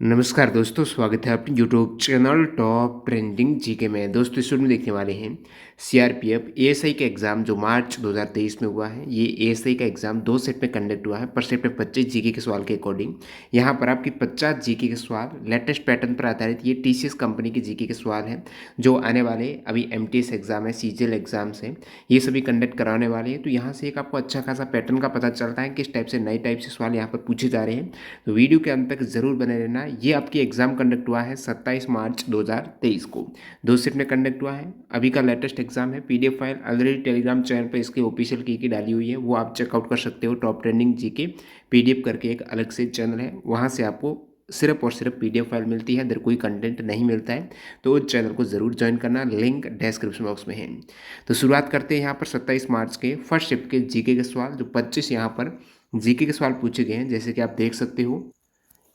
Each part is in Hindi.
नमस्कार दोस्तों, स्वागत है अपने YouTube channel top trending GK में। दोस्तों इस वीडियो में देखने वाले हैं सीआरपीएफ एएसआई का एग्ज़ाम जो मार्च 2023 में हुआ है। ये एएसआई का एग्ज़ाम 2 सेट में कंडक्ट हुआ है। पर सेट में 25 जीके के सवाल के अकॉर्डिंग यहाँ पर आपकी 50 जीके के सवाल लेटेस्ट पैटर्न पर आधारित ये टीसीएस कंपनी के जीके के सवाल हैं जो आने वाले अभी एमटीएस एग्ज़ाम है, सीजीएल एग्ज़ाम्स हैं, ये सभी कंडक्ट कराने वाले हैं। तो यहाँ से एक आपको अच्छा खासा पैटर्न का पता चलता है किस टाइप से नए टाइप से सवाल यहाँ पर पूछे जा रहे हैं। तो वीडियो के अंत तक ज़रूर बने रहना। ये आपकी एग्ज़ाम कंडक्ट हुआ है 27 मार्च 2023 को, 2 शिफ्ट में कंडक्ट हुआ है। अभी का लेटेस्ट एग्जाम है। PDF file already Telegram channel पर इसकी ऑफिशियल की डाली हुई है, वो आप चेकआउट कर सकते हो। टॉप ट्रेंडिंग जीके पीडीएफ करके एक अलग से चैनल है, वहाँ से आपको सिर्फ और सिर्फ पीडीएफ फाइल मिलती है, अदर कोई कंटेंट नहीं मिलता है। तो उस चैनल को ज़रूर ज्वाइन करना, लिंक डिस्क्रिप्शन बॉक्स में है। तो शुरुआत करते हैं यहाँ पर 27 मार्च के फर्स्ट शिफ्ट के जीके के सवाल, जो 25 यहाँ पर जीके के सवाल पूछे गए हैं। जैसे कि आप देख सकते हो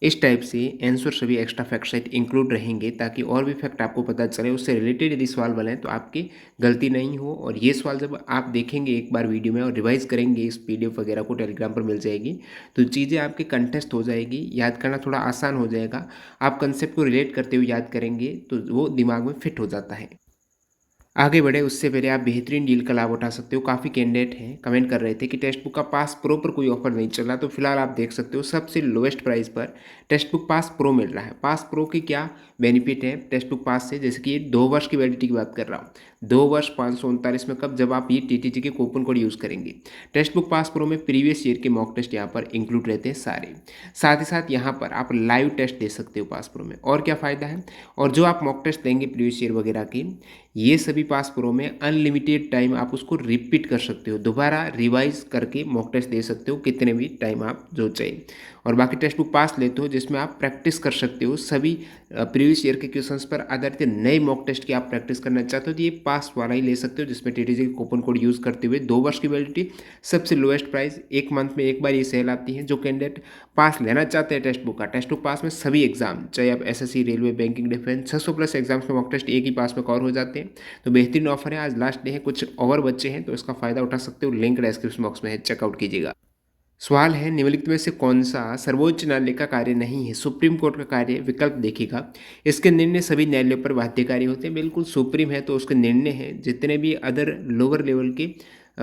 इस टाइप से आंसर सभी एक्स्ट्रा फैक्ट सेट इंक्लूड रहेंगे, ताकि और भी फैक्ट आपको पता चले, उससे रिलेटेड यदि सवाल बने तो आपकी गलती नहीं हो। और ये सवाल जब आप देखेंगे एक बार वीडियो में और रिवाइज करेंगे, इस पीडीएफ वगैरह को टेलीग्राम पर मिल जाएगी, तो चीज़ें आपके कंटेस्ट हो जाएगी, याद करना थोड़ा आसान हो जाएगा। आप कंसेप्ट को रिलेट करते हुए याद करेंगे तो वो दिमाग में फिट हो जाता है। आगे बढ़े उससे पहले आप बेहतरीन डील का लाभ उठा सकते हो। काफ़ी कैंडिडेट हैं कमेंट कर रहे थे कि टेक्स्ट बुक का पास प्रो पर कोई ऑफर नहीं चल रहा, तो फिलहाल आप देख सकते हो सबसे लोएस्ट प्राइस पर टेक्स्ट बुक पास प्रो मिल रहा है। पास प्रो की क्या बेनिफिट है टेक्स्ट बुक पास से, जैसे कि ये 2 वर्ष की वैलिडिटी की बात कर रहा हूँ। 2 वर्ष 539 में कब, जब आप ये टीटीजी के कूपन कोड यूज़ करेंगे। टेक्स्ट बुक पास प्रो में प्रीवियस ईयर के मॉक टेस्ट यहाँ पर इंक्लूड रहते हैं सारे। साथ ही साथ यहाँ पर आप लाइव टेस्ट दे सकते हो पास प्रो में। और क्या फ़ायदा है, और जो आप मॉक टेस्ट देंगे प्रीवियस ईयर वगैरह की, ये सभी पास प्रो में अनलिमिटेड टाइम आप उसको रिपीट कर सकते हो, दोबारा रिवाइज करके मॉक टेस्ट दे सकते हो कितने भी टाइम आप जो चाहिए। और बाकी टेक्स्ट बुक पास लेते हो जिसमें आप प्रैक्टिस कर सकते हो सभी प्रीवियस ईयर के क्वेश्चंस पर आधारित नए मॉक टेस्ट की आप प्रैक्टिस करना चाहते हो तो ये पास वाला ही ले सकते हो, जिसमें टीटीजी के कूपन कोड यूज़ करते हुए 2 वर्ष की वैलिडिटी, सबसे लोएस्ट प्राइस, 1 मंथ में एक बार ये सेल आती है। जो कैंडिडेट पास लेना चाहते हैं टेक्स्ट बुक का, टेक्स्ट बुक पास में सभी एग्जाम, चाहे आप SSC, railway, banking, defence, 600 plus exams में मॉक टेस्ट एक ही पास में कवर हो जाते हैं। तो बेहतरीन ऑफर है, आज लास्ट डे है, कुछ और बच्चे हैं तो इसका फ़ायदा उठा सकते हो। लिंक डिस्क्रिप्शन बॉक्स में है, चेकआउट कीजिएगा। सवाल है निम्नलिखित में से कौन सा सर्वोच्च न्यायालय का कार्य नहीं है। सुप्रीम कोर्ट का कार्य, विकल्प देखिएगा। इसके निर्णय सभी न्यायालयों पर बाध्यकारी होते हैं। बिल्कुल सुप्रीम है तो उसके निर्णय हैं, जितने भी अदर लोअर लेवल के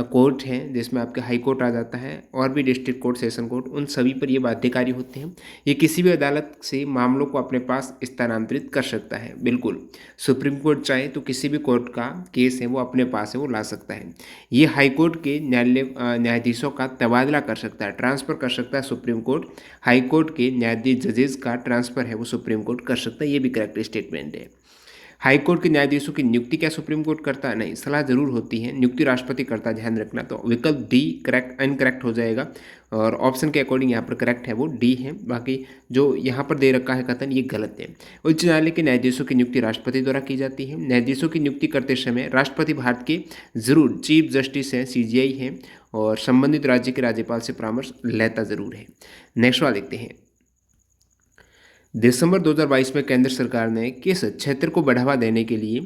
कोर्ट हैं, जिसमें आपके हाई कोर्ट आ जाता है और भी डिस्ट्रिक्ट कोर्ट, सेशन कोर्ट, उन सभी पर ये बाध्यकारी होते हैं। ये किसी भी अदालत से मामलों को अपने पास स्थानांतरित कर सकता है। बिल्कुल सुप्रीम कोर्ट चाहे तो किसी भी कोर्ट का केस है वो अपने पास है, वो ला सकता है। ये हाई कोर्ट के न्यायाधीशों का तबादला कर सकता है, ट्रांसफ़र कर सकता है सुप्रीम कोर्ट। हाई कोर्ट के न्यायाधीश जजेस का ट्रांसफ़र है वो सुप्रीम कोर्ट कर सकता है, ये भी करेक्ट स्टेटमेंट है। हाई कोर्ट के न्यायाधीशों की नियुक्ति क्या सुप्रीम कोर्ट करता है? नहीं, सलाह जरूर होती है, नियुक्ति राष्ट्रपति करता है, ध्यान रखना। तो विकल्प डी करेक्ट इनकरेक्ट हो जाएगा, और ऑप्शन के अकॉर्डिंग यहाँ पर करेक्ट है वो डी है। बाकी जो यहाँ पर दे रखा है कथन ये गलत है। उच्च न्यायालय के न्यायाधीशों की नियुक्ति राष्ट्रपति द्वारा की जाती है। न्यायाधीशों की नियुक्ति करते समय राष्ट्रपति भारत के जरूर चीफ जस्टिस हैं, सीजीआई हैं, और संबंधित राज्य के राज्यपाल से परामर्श लेता जरूर है। नेक्स्ट सवाल देखते हैं। दिसंबर 2022 में केंद्र सरकार ने किस क्षेत्र को बढ़ावा देने के लिए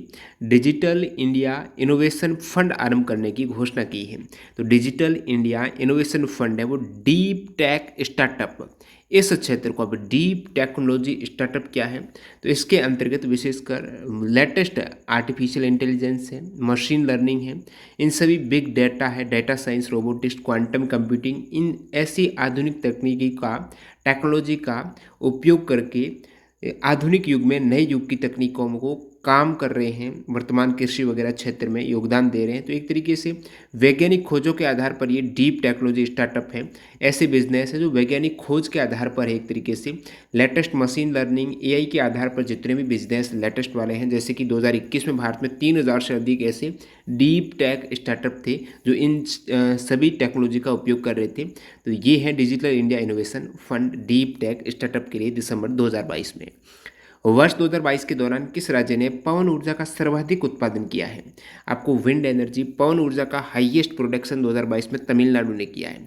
डिजिटल इंडिया इनोवेशन फंड आरंभ करने की घोषणा की है? तो डिजिटल इंडिया इनोवेशन फंड है वो डीप टेक स्टार्टअप, इस क्षेत्र को, अब डीप टेक्नोलॉजी स्टार्टअप क्या है, तो इसके अंतर्गत विशेषकर लेटेस्ट आर्टिफिशियल इंटेलिजेंस है, मशीन लर्निंग है, इन सभी बिग डेटा है, data science, robotics, quantum computing, इन ऐसी आधुनिक टेक्नोलॉजी का उपयोग करके आधुनिक युग में, नए युग की तकनीकों को काम कर रहे हैं, वर्तमान कृषि वगैरह क्षेत्र में योगदान दे रहे हैं। तो एक तरीके से वैज्ञानिक खोजों के आधार पर ये डीप टेक्नोलॉजी स्टार्टअप है, ऐसे बिजनेस है जो वैज्ञानिक खोज के आधार पर है। एक तरीके से लेटेस्ट मशीन लर्निंग, एआई के आधार पर जितने भी बिजनेस लेटेस्ट वाले हैं, जैसे कि 2021 में भारत में 3000 से अधिक ऐसे डीप टेक स्टार्टअप थे जो इन सभी टेक्नोलॉजी का उपयोग कर रहे थे। तो ये है digital India innovation fund deep tech startup के लिए दिसंबर 2022 में। वर्ष 2022 के दौरान किस राज्य ने पवन ऊर्जा का सर्वाधिक उत्पादन किया है? आपको विंड एनर्जी, पवन ऊर्जा का हाईएस्ट प्रोडक्शन 2022 में तमिलनाडु ने किया है।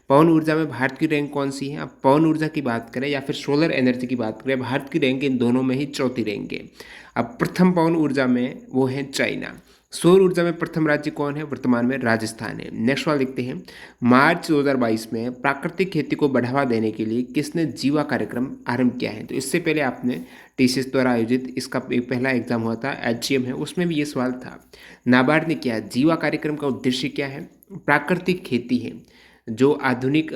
पवन ऊर्जा में भारत की रैंक कौन सी है? आप पवन ऊर्जा की बात करें या फिर सोलर एनर्जी की बात करें, भारत की रैंक इन दोनों में ही चौथी रैंक है। अब प्रथम पवन ऊर्जा में वो है चाइना, सौर ऊर्जा में प्रथम राज्य कौन है? वर्तमान में राजस्थान है। नेक्स्ट सवाल देखते हैं, मार्च 2022 में प्राकृतिक खेती को बढ़ावा देने के लिए किसने जीवा कार्यक्रम आरंभ किया है? तो इससे पहले आपने टीसीएस द्वारा आयोजित इसका एक पहला एग्जाम हुआ था, एचजीएम है, उसमें भी ये सवाल था। नाबार्ड ने किया। जीवा कार्यक्रम का उद्देश्य क्या है? प्राकृतिक खेती है, जो आधुनिक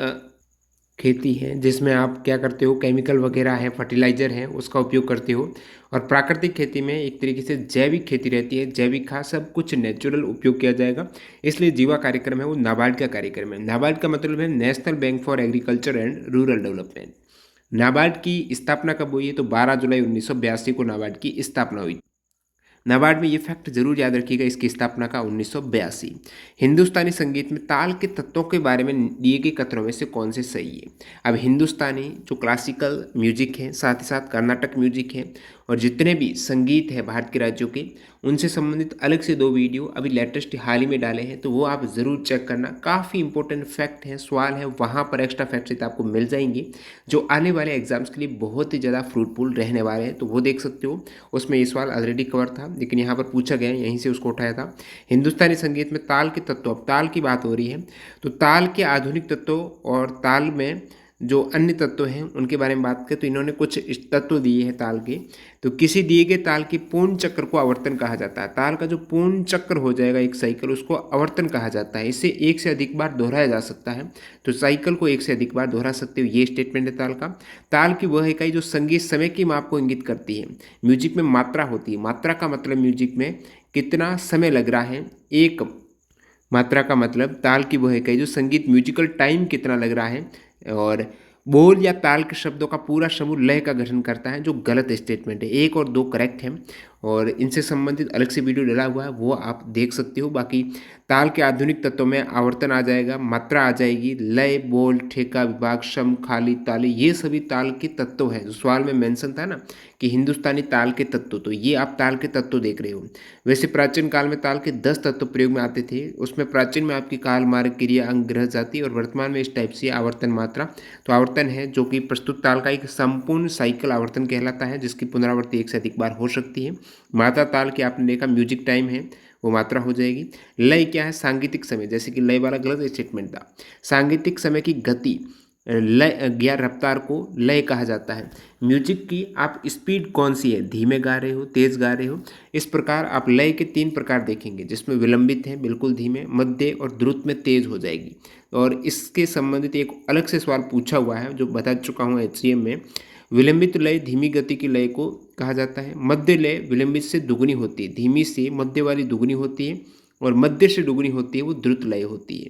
खेती है जिसमें आप क्या करते हो, केमिकल वगैरह है, फर्टिलाइजर है, उसका उपयोग करते हो। और प्राकृतिक खेती में एक तरीके से जैविक खेती रहती है, जैविक खाद, सब कुछ नेचुरल उपयोग किया जाएगा। इसलिए जीवा कार्यक्रम है वो नाबार्ड का कार्यक्रम है। नाबार्ड का मतलब है national bank for agriculture and rural development. NABARD की स्थापना कब हुई है? तो 12 जुलाई 1982 को नाबार्ड की स्थापना हुई। नाबार्ड में ये फैक्ट जरूर याद रखिएगा, इसकी स्थापना का 1982। हिंदुस्तानी संगीत में ताल के तत्वों के बारे में दिए गए कथनों में से कौन से सही है? अब हिंदुस्तानी जो क्लासिकल म्यूजिक है, साथ ही साथ कर्नाटक म्यूजिक है, और जितने भी संगीत है भारत के राज्यों के, उनसे संबंधित अलग से 2 वीडियो अभी लेटेस्ट हाल ही में डाले हैं, तो वो आप ज़रूर चेक करना। काफ़ी इंपॉर्टेंट फैक्ट है, सवाल है, वहाँ पर एक्स्ट्रा फैक्ट से आपको मिल जाएंगे जो आने वाले एग्जाम्स के लिए बहुत ही ज़्यादा फ्रूटफुल रहने वाले हैं, तो वो देख सकते हो। उसमें ये सवाल ऑलरेडी कवर था, लेकिन यहाँ पर पूछा गया है, यहीं से उसको उठाया था। हिंदुस्तानी संगीत में ताल के तत्व, अब ताल की बात हो रही है, तो ताल के आधुनिक तत्वों और ताल में जो अन्य तत्व हैं उनके बारे में बात करें, तो इन्होंने कुछ तत्व दिए हैं ताल के। तो किसी दिए गए ताल के पूर्ण चक्र को आवर्तन कहा जाता है। ताल का जो पूर्ण चक्र हो जाएगा एक साइकिल, उसको आवर्तन कहा जाता है। इसे एक से अधिक बार दोहराया जा सकता है, तो साइकिल को एक से अधिक बार दोहरा सकते हो, ये स्टेटमेंट है ताल का। ताल की वह इकाई जो संगीत समय की माप को इंगित करती है। म्यूजिक में मात्रा होती है, मात्रा का मतलब म्यूजिक में कितना समय लग रहा है, एक मात्रा का मतलब ताल की वह इकाई जो संगीत म्यूजिकल टाइम कितना लग रहा है। और बोल या ताल के शब्दों का पूरा समूह लय का गठन करता है, जो गलत स्टेटमेंट है। 1 और 2 करेक्ट है, और इनसे संबंधित अलग से वीडियो डला हुआ है, वो आप देख सकते हो। बाकी ताल के आधुनिक तत्वों में आवर्तन आ जाएगा, मात्रा आ जाएगी, लय, बोल, ठेका, विभाग, शम, खाली, ताली, ये सभी ताल के तत्व हैं। जो सवाल में मेंशन था ना कि हिंदुस्तानी ताल के तत्व, तो ये आप ताल के तत्व देख रहे हो। वैसे प्राचीन काल में ताल के 10 तत्व प्रयोग में आते थे, उसमें प्राचीन में आपकी काल, मार्ग, क्रिया, अंग, ग्रह, जाति, और वर्तमान में इस टाइप से आवर्तन मात्रा। तो आवर्तन है जो कि प्रस्तुत ताल का एक संपूर्ण साइकिल आवर्तन कहलाता है, जिसकी पुनरावृत्ति एक से अधिक बार हो सकती है। मात्रा ताल की आपने देखा म्यूजिक टाइम है, वो मात्रा हो जाएगी। लय क्या है? सांगीतिक समय, जैसे कि लय वाला गलत स्टेटमेंट था। सांगीतिक समय की गति, लय या रफ्तार को लय कहा जाता है। म्यूजिक की आप स्पीड कौन सी है, धीमे गा रहे हो, तेज गा रहे हो, इस प्रकार आप लय के 3 प्रकार देखेंगे, जिसमें विलंबित है बिल्कुल धीमे, मध्य और द्रुत में तेज हो जाएगी। और इसके संबंधित एक अलग से सवाल पूछा हुआ है जो बता चुका हूँ एचसीएम में। विलंबित लय धीमी गति की लय को कहा जाता है। मध्य लय विलंबित से दुगनी होती है, धीमी से मध्य वाली दुगनी होती है, और मध्य से दुगनी होती है वो द्रुत लय होती है।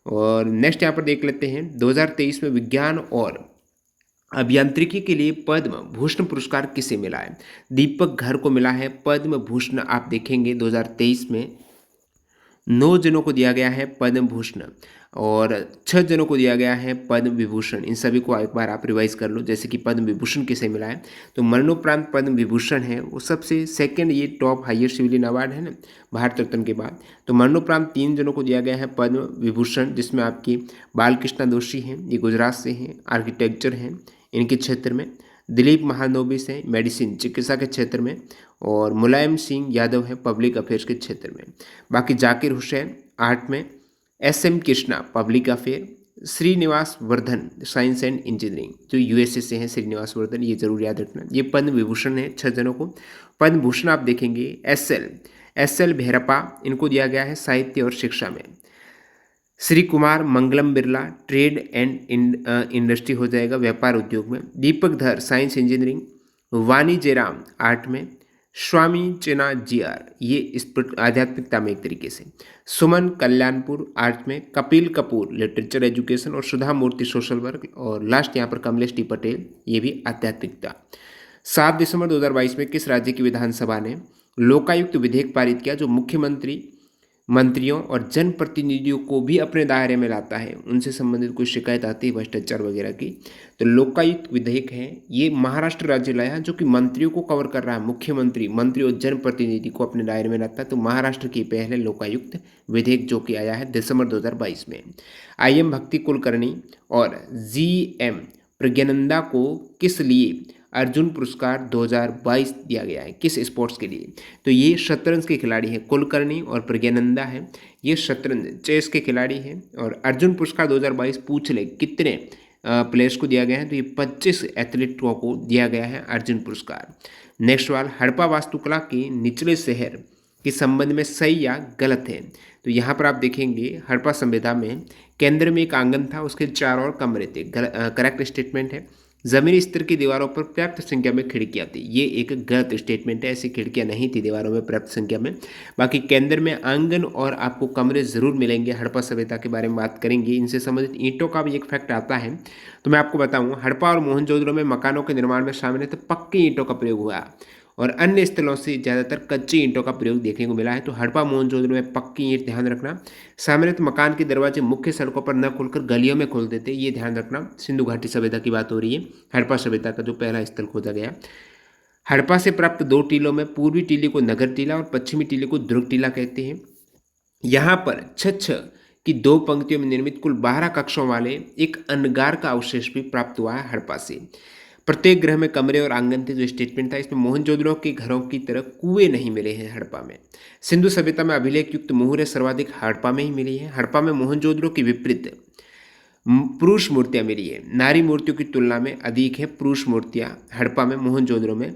और नेक्स्ट यहाँ पर देख लेते हैं, 2023 में विज्ञान और अभियांत्रिकी के लिए पद्म भूषण पुरस्कार किसे मिला है? दीपक घर को मिला है पद्म भूषण। आप देखेंगे 2023 में 9 जनों को दिया गया है पद्म भूषण, और 6 जनों को दिया गया है पद्म विभूषण। इन सभी को एक बार आप रिवाइज कर लो, जैसे कि पद्म विभूषण किसे मिला है, तो मरणोपरांत पद्म विभूषण है वो सबसे सेकंड, ये टॉप हाईएस्ट सिविलियन अवार्ड है ना भारत रत्न के बाद। तो मरणोपरांत 3 जनों को दिया गया है पद्म विभूषण, जिसमें आपकी बालकृष्ण दोषी हैं, ये गुजरात से हैं, आर्किटेक्चर हैं इनके क्षेत्र में। दिलीप महानोबिस हैं मेडिसिन चिकित्सा के क्षेत्र में, और मुलायम सिंह यादव है पब्लिक अफेयर्स के क्षेत्र में। बाकी जाकिर हुसैन आर्ट में, S M. Krishna public affair, Srinivas Vardhan science and engineering, जो यूएसए से हैं श्रीनिवास वर्धन, ये जरूर याद रखना। ये पद्म विभूषण है 6 जनों को। पद्म भूषण आप देखेंगे एस एल भैरप्पा, इनको दिया गया है साहित्य और शिक्षा में। Shri Kumar Mangalam Birla trade and industry हो जाएगा, व्यापार उद्योग में। दीपक धर साइंस इंजीनियरिंग। वानी जयराम आर्ट में। स्वामी चेना जीआर, ये इस पर आध्यात्मिकता में एक तरीके से। सुमन कल्याणपुर आर्ट में। कपिल कपूर लिटरेचर एजुकेशन, और सुधा मूर्ति सोशल वर्क, और लास्ट यहाँ पर कमलेश टी पटेल, ये भी आध्यात्मिकता। 7 दिसंबर 2022 में किस राज्य की विधानसभा ने लोकायुक्त विधेयक पारित किया, जो मुख्यमंत्री, मंत्रियों और जनप्रतिनिधियों को भी अपने दायरे में लाता है, उनसे संबंधित कोई शिकायत आती है भ्रष्टाचार वगैरह की, तो लोकायुक्त विधेयक है ये महाराष्ट्र राज्य लाया है, जो कि मंत्रियों को कवर कर रहा है। मुख्यमंत्री, मंत्री और जनप्रतिनिधि को अपने दायरे में लाता है, तो महाराष्ट्र की पहले लोकायुक्त विधेयक जो कि आया है दिसंबर 2022 में। आई.एम. भक्ति कुलकर्णी और जी.एम. प्रज्ञानंदा को किस लिए अर्जुन पुरस्कार 2022 दिया गया है किस स्पोर्ट्स के लिए? तो ये शतरंज के खिलाड़ी हैं, कुलकर्णी और प्रज्ञानंदा है, ये शतरंज चेस के खिलाड़ी हैं। और अर्जुन पुरस्कार 2022 पूछ ले कितने प्लेयर्स को दिया गया है? तो ये 25 एथलीटों को दिया गया है अर्जुन पुरस्कार। नेक्स्ट सवाल, हड़प्पा वास्तुकला के निचले शहर के संबंध में सही या गलत है? तो यहाँ पर आप देखेंगे हड़प्पा सभ्यता में केंद्र में एक आंगन था, उसके चारों ओर कमरे थे। करेक्ट स्टेटमेंट है। जमीनी स्तर की दीवारों पर पर्याप्त संख्या में खिड़कियां थी, ये एक गलत स्टेटमेंट है, ऐसी खिड़कियां नहीं थी दीवारों में पर्याप्त संख्या में। बाकी केंद्र में आंगन और आपको कमरे जरूर मिलेंगे। हड़प्पा सभ्यता के बारे में बात करेंगे, इनसे संबंधित ईंटों का भी एक फैक्ट आता है। तो मैं आपको बताऊँ, हड़प्पा और मोहनजोदड़ो में मकानों के निर्माण में शामिल है तो पक्की ईंटों का प्रयोग हुआ और अन्य स्थलों से ज़्यादातर कच्ची ईंटों का प्रयोग देखने को मिला है। तो हड़प्पा मोहनजोदड़ो में पक्की ईंट, ध्यान रखना। सामान्यतः मकान के दरवाजे मुख्य सड़कों पर न खुलकर गलियों में खोल देते, ये ध्यान रखना। सिंधु घाटी सभ्यता की बात हो रही है, हड़प्पा सभ्यता का जो पहला स्थल खोजा गया। हड़प्पा से प्राप्त 2 टीलों में पूर्वी टीले को नगर टीला और पश्चिमी टीले को दुर्ग टीला कहते हैं। यहाँ पर छछ की 2 पंक्तियों में निर्मित कुल 12 कक्षों वाले एक अनगार का अवशेष भी प्राप्त हुआ है हड़प्पा से। प्रत्येक ग्रह में कमरे और आंगन थे, जो स्टेटमेंट था, इसमें मोहनजोदड़ो के घरों की तरह कुएं नहीं मिले हैं हड़प्पा में। सिंधु सभ्यता में अभिलेख युक्त मुहरें सर्वाधिक हड़प्पा में ही मिली है। हड़प्पा में मोहनजोदड़ो के विपरीत पुरुष मूर्तियां मिली है, नारी मूर्तियों की तुलना में अधिक है पुरुष मूर्तियां हड़प्पा में। मोहनजोदड़ो में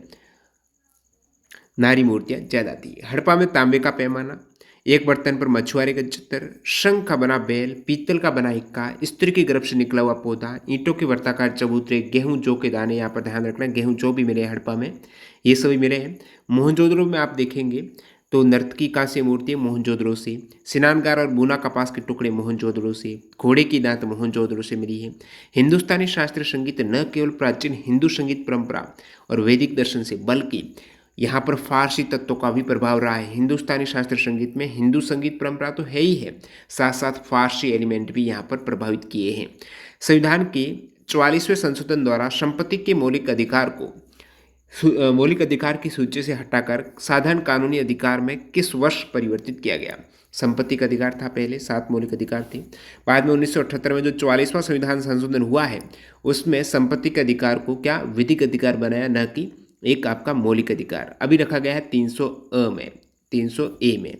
नारी मूर्तियां ज्यादा थी। हड़प्पा में तांबे का पैमाना, एक बर्तन पर मछुआरे का चित्र, शंख का बना बैल, पीतल का बना इक्का, स्त्री के गर्भ से निकला हुआ पौधा, ईंटों के वर्ताकार चबूतरे, गेहूं जौ के दाने, यहाँ पर ध्यान रखना गेहूं जौ भी मिले हड़प्पा में, ये सभी मिले हैं। मोहनजोदड़ो में आप देखेंगे तो नर्तकी कांस्य मूर्ति मोहनजोदड़ो से, स्नानगार और बुना कपास के टुकड़े मोहनजोदड़ो से, घोड़े की दांत मोहनजोदड़ो से मिली है। हिंदुस्तानी शास्त्रीय संगीत न केवल प्राचीन हिंदू संगीत परंपरा और वैदिक दर्शन से, बल्कि यहाँ पर फारसी तत्वों का भी प्रभाव रहा है। हिंदुस्तानी शास्त्रीय संगीत में हिंदू संगीत परंपरा तो है ही है, साथ साथ फारसी एलिमेंट भी यहाँ पर प्रभावित किए हैं। संविधान के 44वें संशोधन द्वारा संपत्ति के मौलिक अधिकार की सूची से हटाकर साधारण कानूनी अधिकार में किस वर्ष परिवर्तित किया गया? संपत्ति का अधिकार था पहले, 7 मौलिक अधिकार थे। बाद में 1978 में जो 44वां संविधान संशोधन हुआ है, उसमें संपत्ति के अधिकार को क्या विधिक अधिकार बनाया, न कि एक आपका मौलिक अधिकार। अभी रखा गया है 300 ए में।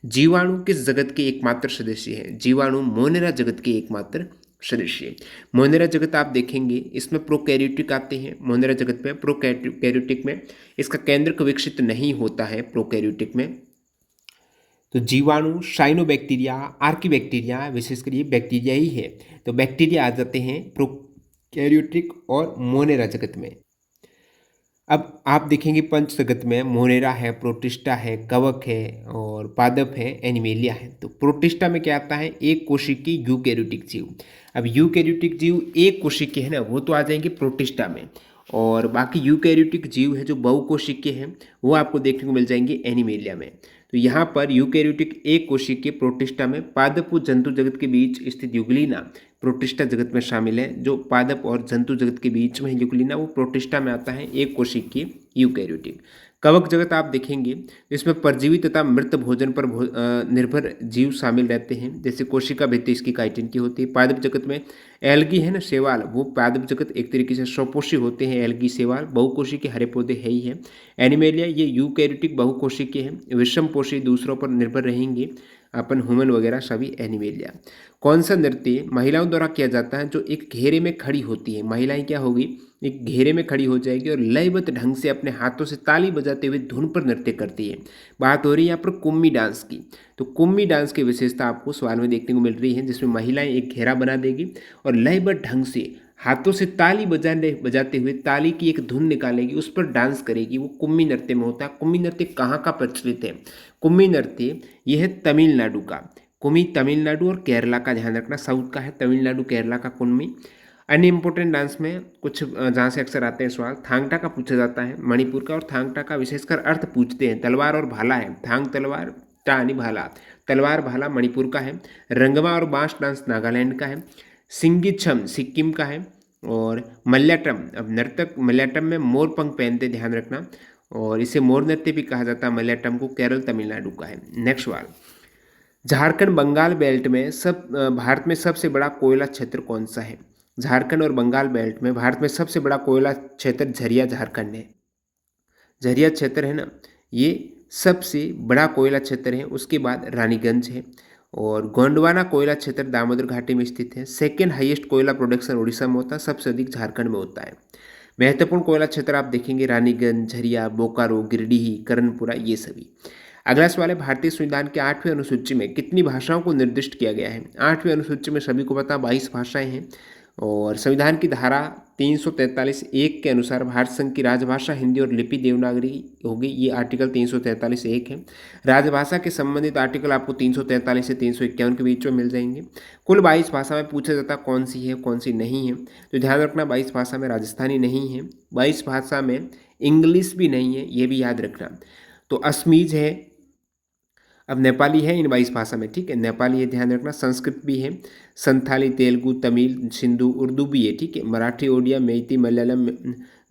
जीवाणु किस जगत के एकमात्र सदस्य हैं? जीवाणु मोनेरा जगत के एकमात्र सदस्य। मोनेरा जगत आप देखेंगे इसमें प्रोकैरियोटिक आते हैं। मोनेरा जगत में प्रोकैरियोटिक में इसका केंद्रक विकसित नहीं होता है प्रोकैरियोटिक में। तो जीवाणु, साइनोबैक्टीरिया, आर्कीबैक्टीरिया, विशेषकर ये बैक्टीरिया ही है। तो बैक्टीरिया आ जाते हैं प्रोकैरियोटिक और मोनेरा जगत में। अब आप देखेंगे पंच जगत में मोनेरा है, प्रोटिस्टा है, कवक है और पादप है, एनिमेलिया है। तो प्रोटिस्टा में क्या आता है? एक कोशिकीय यूकैरियोटिक जीव। अब यूकैरियोटिक जीव एक कोशिकीय है ना, वो तो आ जाएंगे प्रोटिस्टा में, और बाकी यूकैरियोटिक जीव है जो बहुकोशिकीय है वो आपको देखने को मिल जाएंगे एनिमेलिया में। तो यहाँ पर यूकैरियोटिक एक कोशिकीय प्रोटिस्टा में, पादप व जंतु जगत के बीच स्थित यूग्लिना प्रोटिस्टा जगत में शामिल है। जो पादप और जंतु जगत के बीच में यूग्लिना वो प्रोटिस्टा में आता है, एक कोशिकीय यूकैरियोटिक। कवक जगत आप देखेंगे इसमें परजीवी तथा मृत भोजन पर निर्भर जीव शामिल रहते हैं, जैसे कोशिका भित्ति इसकी काइटिन की होती है। पादप जगत में एल्गी है ना, शैवाल, वो पादप जगत एक तरीके से स्वपोषी होते हैं, एल्गी शैवाल। बहुकोशी के हरे पौधे है ही है। एनिमेलिया ये यूकैरियोटिक बहुकोशी के हैं, विषमपोषी दूसरों पर निर्भर रहेंगे, अपन ह्यूमन वगैरह सभी एनिमेलिया। कौन सा नृत्य महिलाओं द्वारा किया जाता है जो एक घेरे में खड़ी होती है? महिलाएं क्या होगी, एक घेरे में खड़ी हो जाएगी और लयबद्ध ढंग से अपने हाथों से ताली बजाते हुए धुन पर नृत्य करती है। बात हो रही है यहाँ पर कुम्मी डांस की। तो कुम्मी डांस की विशेषता आपको सवाल में देखने को मिल रही है, जिसमें महिलाएं एक घेरा बना देगी और लयबद्ध ढंग से हाथों से ताली बजाते हुए ताली की एक धुन निकालेगी, उस पर डांस करेगी। वो कुम्मी नृत्य में होता है। कुम्मी नृत्य कहाँ का प्रचलित है? कुम्मी नृत्य यह है तमिलनाडु का। कुम्मी तमिलनाडु और केरला का, ध्यान रखना, साउथ का है तमिलनाडु केरला का कुम्मी। अन्य इंपॉर्टेंट डांस में कुछ जहाँ से अक्सर आते हैं सवाल, थांगटा का पूछा जाता है मणिपुर का, और थांगटा का विशेषकर अर्थ पूछते हैं। तलवार और भाला है, थांग तलवार, टानी भाला, तलवार भाला मणिपुर का है। रंगवा और बांस डांस नागालैंड का है। सिंगिछम सिक्किम का है। और मल्याटम, अब नर्तक मल्याटम में मोर पंख पहनते, ध्यान रखना, और इसे मोर नृत्य भी कहा जाता है मल्याटम को, केरल तमिलनाडु का है। नेक्स्ट सवाल, झारखंड बंगाल बेल्ट में भारत में सबसे बड़ा कोयला क्षेत्र कौन सा है? झारखंड और बंगाल बेल्ट में भारत में सबसे बड़ा कोयला क्षेत्र झरिया झारखंड है। झरिया क्षेत्र है ना, ये सबसे बड़ा कोयला क्षेत्र है। उसके बाद रानीगंज है और गोंडवाना कोयला क्षेत्र दामोदर घाटी में स्थित है। सेकेंड हाईएस्ट कोयला प्रोडक्शन उड़ीसा में होता है, सबसे अधिक झारखंड में होता है। महत्वपूर्ण कोयला क्षेत्र आप देखेंगे रानीगंज, झरिया, बोकारो, गिरिडीह, कर्णपुरा, ये सभी। अगला सवाल है, भारतीय संविधान के 8वें अनुसूची में कितनी भाषाओं को निर्दिष्ट किया गया है? 8वें अनुसूची में सभी को पता 22 भाषाएं हैं और संविधान की धारा 343(1) के अनुसार भारत संघ की राजभाषा हिंदी और लिपि देवनागरी होगी। ये आर्टिकल 343(1) है। राजभाषा के संबंधित आर्टिकल आपको 343 से 351 के बीच में मिल जाएंगे। कुल 22 भाषा में पूछा जाता कौन सी है कौन सी नहीं है, तो ध्यान रखना 22 भाषा में राजस्थानी नहीं है, 22 भाषा में इंग्लिश भी नहीं है, ये भी याद रखना। तो असमीज है, अब नेपाली है इन 22 भाषा में, ठीक है, नेपाली है, ध्यान रखना। संस्कृत भी है, संथाली, तेलुगु, तमिल, सिंधु, उर्दू भी है, ठीक है। मराठी, ओडिया, मैती, मलयालम,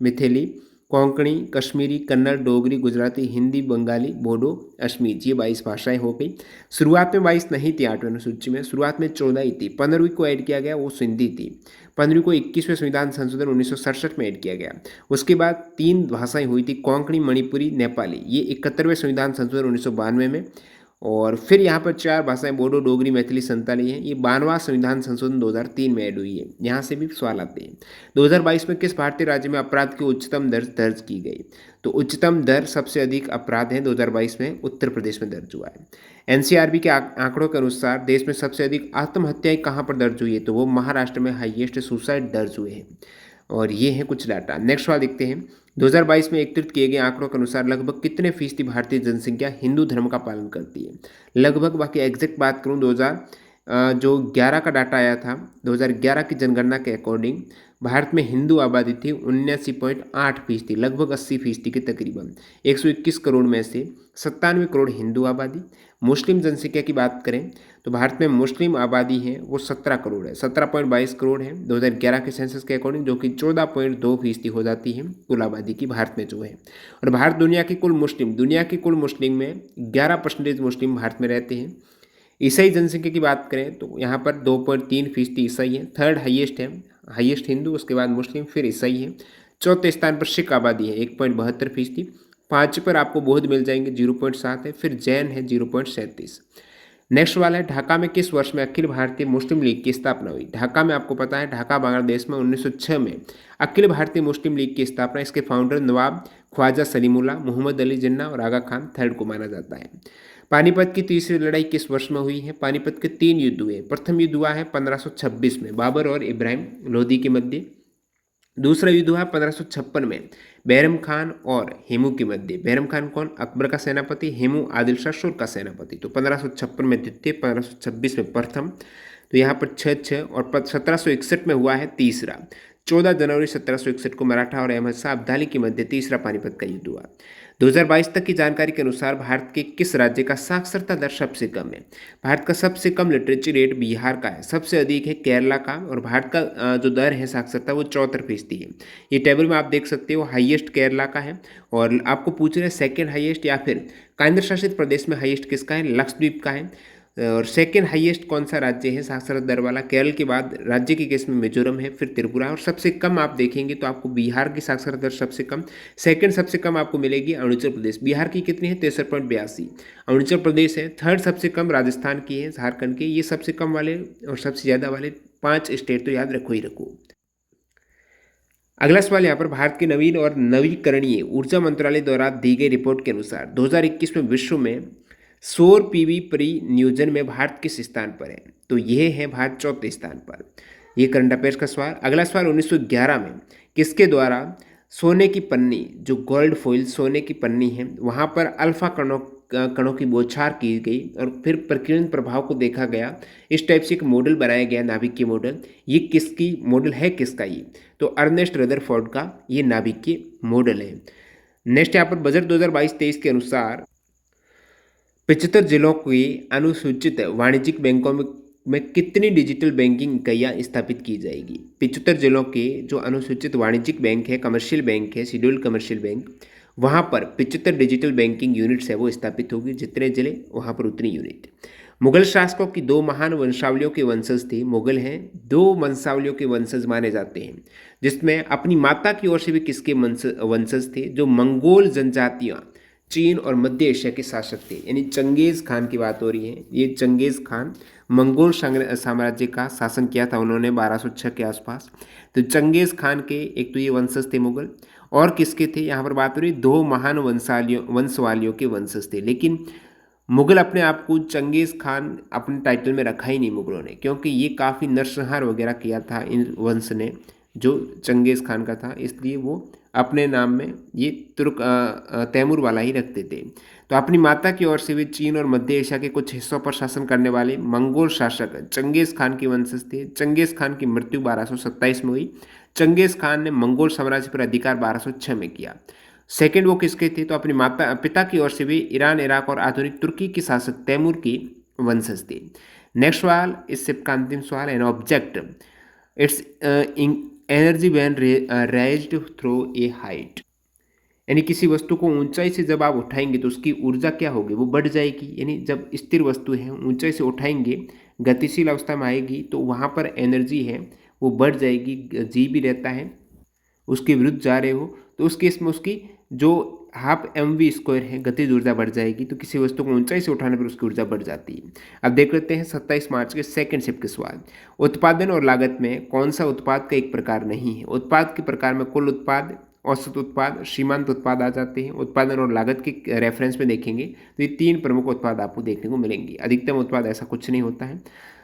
मिथिली, कोंकणी, कश्मीरी, कन्नड़, डोगरी, गुजराती, हिंदी, बंगाली, बोडो, अश्मीज, ये 22 भाषाएं हो गई। शुरुआत में 22 नहीं थी 8वें अनुसूची में, शुरुआत में 14 ही थी। 15वीं को ऐड किया गया, वो सिंधी थी। 15वीं को 21वें संविधान संशोधन 1967 में ऐड किया गया। उसके बाद 3 भाषाएं हुई थी, कोंकणी, मणिपुरी, नेपाली, ये 71वें संविधान संशोधन 1992 में। और फिर यहाँ पर 4 भाषाएं बोडो, डोगरी, मैथिली, संताली हैं, ये 92वां संविधान संशोधन 2003 में ऐड हुई है। यहाँ से भी सवाल आते हैं। 2022 में किस भारतीय राज्य में अपराध की उच्चतम दर दर्ज की गई? तो उच्चतम दर सबसे अधिक अपराध है 2022 में उत्तर प्रदेश में दर्ज हुआ है। एनसीआरबी के आंकड़ों के अनुसार देश में सबसे अधिक आत्महत्याएं कहाँ पर दर्ज हुई है? तो वो महाराष्ट्र में हाईएस्ट सुसाइड दर्ज हुए हैं। और ये हैं कुछ डाटा। नेक्स्ट सवाल देखते हैं, 2022 में एकत्रित किए गए आंकड़ों के अनुसार लगभग कितने फीसदी भारतीय जनसंख्या हिंदू धर्म का पालन करती है? लगभग, बाकी एग्जैक्ट बात करूं 2011 का डाटा आया था, 2011 की जनगणना के अकॉर्डिंग भारत में हिंदू आबादी थी 79.8%, लगभग 80% के तकरीबन। 121 करोड़ में से 97 करोड़ हिंदू आबादी। मुस्लिम जनसंख्या की बात करें तो भारत में मुस्लिम आबादी है वो 17 करोड़ है, 17.22 करोड़ है 2011 के सेंसस के अकॉर्डिंग, जो कि 14.2% हो जाती है कुल आबादी की भारत में जो है। और भारत दुनिया की कुल मुस्लिम में 11% मुस्लिम भारत में रहते हैं। ईसाई जनसंख्या की बात करें तो यहाँ पर 2.3% ईसाई है। थर्ड हाईएस्ट है, हाईएस्ट हिंदू, उसके बाद मुस्लिम, फिर ईसाई है। चौथे स्थान पर सिख आबादी है 1.72%। 5 पर आपको बौद्ध मिल जाएंगे 0.7 है, फिर जैन है 0.37। नेक्स्ट वाला है, ढाका में किस वर्ष में अखिल भारतीय मुस्लिम लीग की स्थापना हुई? ढाका में आपको पता है, ढाका बांग्लादेश में 1906 में अखिल भारतीय मुस्लिम लीग की स्थापना, इसके फाउंडर नवाब ख्वाजा सलीमुल्लाह, मोहम्मद अली जिन्ना और आगा खान थर्ड को माना जाता है। पानीपत की तीसरी लड़ाई किस वर्ष में हुई है? पानीपत के 3 युद्ध हुए। प्रथम युद्ध हुआ है 1526 में बाबर और इब्राहिम लोधी के मध्य। दूसरा युद्ध हुआ 1556 में बैरम खान और हेमू के मध्य। बैरम खान कौन? अकबर का सेनापति, हेमू आदिल शाह शुर का सेनापति। तो 1556 में द्वितीय, 1526 में प्रथम। तो यहाँ पर 6-6 और 1761 में हुआ है तीसरा। 14 जनवरी 1761 को मराठा और अहमद शाह अब्दाली के मध्य तीसरा पानीपत का युद्ध हुआ। 2022 तक की जानकारी के अनुसार भारत के किस राज्य का साक्षरता दर सबसे कम है? भारत का सबसे कम लिटरेचर रेट बिहार का है, सबसे अधिक है केरला का, और भारत का जो दर है साक्षरता वो 74% है। ये टेबल में आप देख सकते हो, हाईएस्ट केरला का है और आपको पूछ रहे हैं सेकेंड हाईएस्ट या फिर केंद्र शासित प्रदेश में हाईएस्ट किसका है? लक्षद्वीप का है। और सेकेंड हाईएस्ट कौन सा राज्य है साक्षरता दर वाला? केरल के बाद राज्य के केस में मिजोरम है, फिर त्रिपुरा, और सबसे कम आप देखेंगे तो आपको बिहार की साक्षरता दर सबसे कम। सेकंड सबसे कम आपको मिलेगी अरुणाचल प्रदेश। बिहार की कितनी है? 63.82। अरुणाचल प्रदेश है। थर्ड सबसे कम राजस्थान की है, झारखंड के। ये सबसे कम वाले और सबसे ज़्यादा वाले 5 स्टेट तो याद रखो ही रखो। अगला सवाल यहाँ पर, भारत के नवीन और नवीकरणीय ऊर्जा मंत्रालय द्वारा दी गई रिपोर्ट के अनुसार 2021 में विश्व में सौर पीवी परिनियोजन में भारत किस स्थान पर है? तो यह है भारत चौथे स्थान पर। ये करंट अफेयर्स का सवाल। अगला सवाल, 1911 में किसके द्वारा सोने की पन्नी, जो गोल्ड फॉइल सोने की पन्नी है, वहाँ पर अल्फा कणों की बौछार की गई और फिर प्रकीर्णन प्रभाव को देखा गया। इस टाइप से एक मॉडल बनाया गया, नाभिकीय मॉडल। ये किसकी मॉडल है, किसका? ये तो अर्नेस्ट रदरफोर्ड का ये नाभिकीय मॉडल है। नेक्स्ट यहाँ पर बजट 2022-23 के अनुसार 75 जिलों की अनुसूचित वाणिज्यिक बैंकों में कितनी डिजिटल बैंकिंग इकाइयाँ स्थापित की जाएगी? 75 जिलों के जो अनुसूचित वाणिज्यिक बैंक है, कमर्शियल बैंक है, शेड्यूल्ड कमर्शियल बैंक, वहाँ पर 75 डिजिटल बैंकिंग यूनिट्स है वो स्थापित होगी। जितने जिले वहाँ पर उतनी यूनिट। मुगल शासकों की दो महान वंशावलियों के वंशज थे। मुगल हैं, दो वंशावलियों के वंशज माने जाते हैं, जिसमें अपनी माता की ओर से भी किसके वंशज थे, जो मंगोल जनजातियां चीन और मध्य एशिया के शासक थे। यानी चंगेज खान की बात हो रही है। ये चंगेज खान मंगोल साम्राज्य का शासन किया था उन्होंने 1206 के आसपास। तो चंगेज खान के एक तो ये वंशज थे मुगल, और किसके थे, यहाँ पर बात हो रही दो महान वंशवालियों के वंशज थे। लेकिन मुगल अपने आप को चंगेज खान अपने टाइटल में रखा ही नहीं मुगलों ने, क्योंकि ये काफ़ी नरसंहार वगैरह किया था इन वंश ने जो चंगेज खान का था, इसलिए वो अपने नाम में ये तैमूर वाला ही रखते थे। तो अपनी माता की ओर से वे चीन और मध्य एशिया के कुछ हिस्सों पर शासन करने वाले मंगोल शासक चंगेज खान के वंशज थे। चंगेज खान की मृत्यु 1227 में हुई। चंगेज खान ने मंगोल साम्राज्य पर अधिकार 1206 में किया। सेकंड वो किसके थे, तो अपनी माता पिता की ओर से भी ईरान, इराक और आधुनिक तुर्की के शासक तैमूर की वंशज थे। नेक्स्ट सवाल, इस शिप का अंतिम सवाल, an object it's energy when raised through a height. यानी किसी वस्तु को ऊंचाई से जब आप उठाएंगे तो उसकी ऊर्जा क्या होगी, वो बढ़ जाएगी। यानी जब स्थिर वस्तु है ऊंचाई से उठाएंगे, गतिशील अवस्था में आएगी तो वहाँ पर एनर्जी है वो बढ़ जाएगी। जी भी रहता है, उसके विरुद्ध जा रहे हो तो उस केस में उसकी जो ½ mv² है गतिज ऊर्जा बढ़ जाएगी। तो किसी वस्तु को ऊंचाई से उठाने पर उसकी ऊर्जा बढ़ जाती है। अब देख लेते हैं 27 मार्च के सेकंड शिफ्ट के सवाल। उत्पादन और लागत में कौन सा उत्पाद का एक प्रकार नहीं है। उत्पाद के प्रकार में कुल उत्पाद, औसत उत्पाद, सीमांत उत्पाद आ जाते हैं। उत्पादन और लागत के रेफरेंस में देखेंगे तो ये तीन प्रमुख उत्पाद आपको देखने को मिलेंगे। अधिकतम उत्पाद ऐसा कुछ नहीं होता है,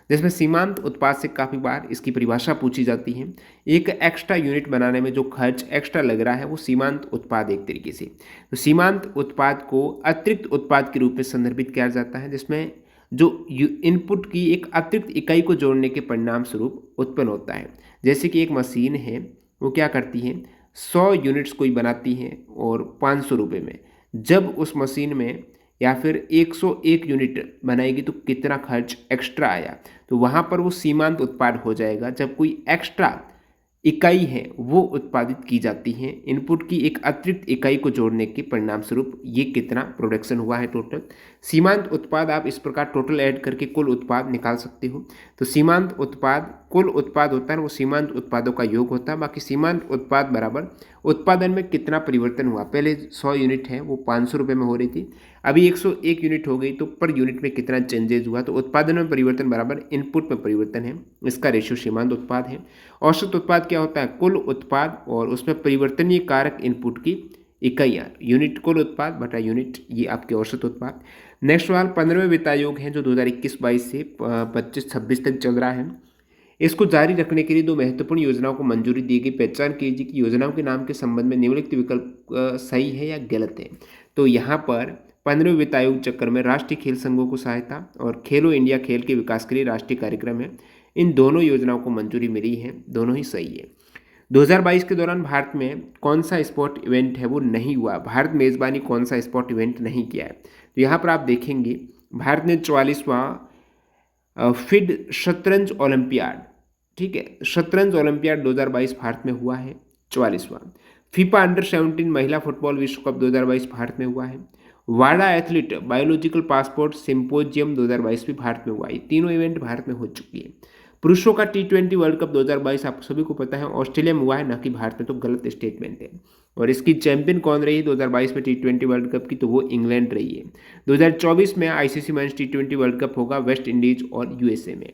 जिसमें सीमांत उत्पाद से काफ़ी बार इसकी परिभाषा पूछी जाती है। एक एक्स्ट्रा यूनिट बनाने में जो खर्च एक्स्ट्रा लग रहा है वो सीमांत उत्पाद एक तरीके से। तो सीमांत उत्पाद को अतिरिक्त उत्पाद के रूप में संदर्भित किया जाता है, जिसमें जो इनपुट की एक अतिरिक्त इकाई को जोड़ने के परिणाम स्वरूप उत्पन्न होता है। जैसे कि एक मशीन है वो क्या करती है, 100 यूनिट्स कोई बनाती है और 500 रुपये में। जब उस मशीन में या फिर 101 यूनिट बनाएगी तो कितना खर्च एक्स्ट्रा आया, तो वहाँ पर वो सीमांत उत्पाद हो जाएगा जब कोई एक्स्ट्रा इकाई है वो उत्पादित की जाती है। इनपुट की एक अतिरिक्त इकाई को जोड़ने के परिणाम स्वरूप ये कितना प्रोडक्शन हुआ है टोटल। सीमांत उत्पाद आप इस प्रकार टोटल ऐड करके कुल उत्पाद निकाल सकते हो। तो सीमांत उत्पाद कुल उत्पाद होता है वो सीमांत उत्पादों का योग होता है। बाकी सीमांत उत्पाद बराबर उत्पादन में कितना परिवर्तन हुआ। पहले 100 यूनिट है वो 500 रुपये में हो रही थी, अभी 101 यूनिट हो गई, तो पर यूनिट में कितना चेंजेज हुआ। तो उत्पादन में परिवर्तन बराबर इनपुट में परिवर्तन है, इसका रेशियो सीमांत उत्पाद है। औसत उत्पाद क्या होता है, कुल उत्पाद और उसमें परिवर्तनीय कारक इनपुट की इकाइयाँ, यूनिट कुल उत्पाद बटा यूनिट, ये आपके औसत उत्पाद। नेक्स्ट सवाल 15वें वित्त आयोग है जो 2021-22 से 25-26 तक चल रहा है। इसको जारी रखने के लिए दो महत्वपूर्ण योजनाओं को मंजूरी दी गई। पहचान कीजिए कि योजनाओं के नाम के संबंध में निम्नलिखित विकल्प सही है या गलत है। तो यहाँ पर 15वें वित्त आयोग चक्कर में राष्ट्रीय खेल संघों को सहायता और खेलो इंडिया खेल के विकास के लिए राष्ट्रीय कार्यक्रम है, इन दोनों योजनाओं को मंजूरी मिली है, दोनों ही सही है। 2022 के दौरान भारत में कौन सा स्पोर्ट इवेंट है वो नहीं हुआ। भारत मेज़बानी कौन सा स्पोर्ट इवेंट नहीं किया है। तो यहाँ पर आप देखेंगे भारत ने 44वां फिड शतरंज ओलंपियाड, ठीक है, शतरंज ओलंपियाड 2022 भारत में हुआ है 44वां। फीफा अंडर-17 महिला फुटबॉल विश्व कप 2022 भारत में हुआ है। वाडा एथलीट बायोलॉजिकल पासपोर्ट सिंपोजियम 2022 भी भारत में हुआ है। तीनों इवेंट भारत में हो चुकी है। पुरुषों का T20 वर्ल्ड कप 2022 आप सभी को पता है ऑस्ट्रेलिया में हुआ है, ना कि भारत में, तो गलत स्टेटमेंट है। और इसकी चैंपियन कौन रही 2022 में T20 वर्ल्ड कप की, तो वो इंग्लैंड रही है। 2024 में ICC men's T20 world cup होगा वेस्ट इंडीज और USA में।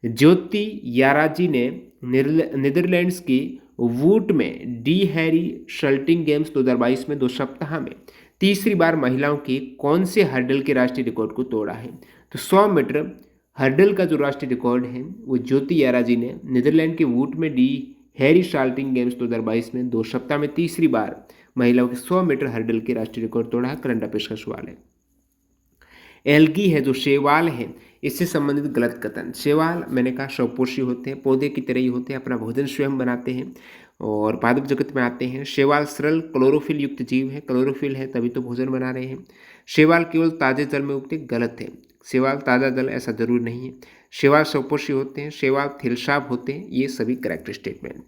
ज्योति याराजी ने नीदरलैंड्स की वूट में डी हैरी शल्टिंग गेम्स 2022 में 2 सप्ताह में तीसरी बार महिलाओं के कौन से हर्डल के राष्ट्रीय रिकॉर्ड को तोड़ा है। तो 100 मीटर हर्डल का जो राष्ट्रीय रिकॉर्ड है वो ज्योति याराजी ने नीदरलैंड के वूट में डी हैरी शाल्टिंग गेम्स 2022 में 2 सप्ताह में तीसरी बार महिलाओं के 100 मीटर हर्डल के राष्ट्रीय रिकॉर्ड तोड़ा है। करंट अफेयर्स का सवाल है। एल्गी है जो शैवाल है, इससे संबंधित गलत कथन। शैवाल मैंने कहा स्वपोषी होते हैं, पौधे की तरह ही होते हैं, अपना भोजन स्वयं बनाते हैं और पादप जगत में आते हैं। शैवाल सरल क्लोरोफिल युक्त जीव है, क्लोरोफिल है तभी तो भोजन बना रहे हैं। शैवाल केवल ताजे जल में उगते, गलत है। शैवाल ताज़ा जल ऐसा जरूर नहीं है। शैवाल स्वपोषी होते हैं, शैवाल थिलशाप होते हैं, ये सभी करेक्ट स्टेटमेंट।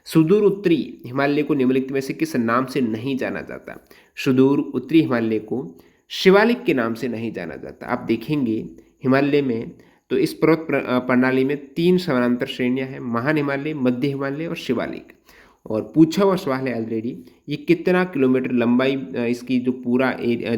सुदूर उत्तरी हिमालय को निम्नलिखित में से किस नाम से नहीं जाना जाता। सुदूर उत्तरी हिमालय को शिवालिक के नाम से नहीं जाना जाता। आप देखेंगे हिमालय में, तो इस पर्वत प्रणाली में 3 समानांतर श्रेणियां हैं, महान हिमालय, मध्य हिमालय और शिवालिक। और पूछा हुआ सवाल है ऑलरेडी, ये कितना किलोमीटर लंबाई इसकी जो पूरा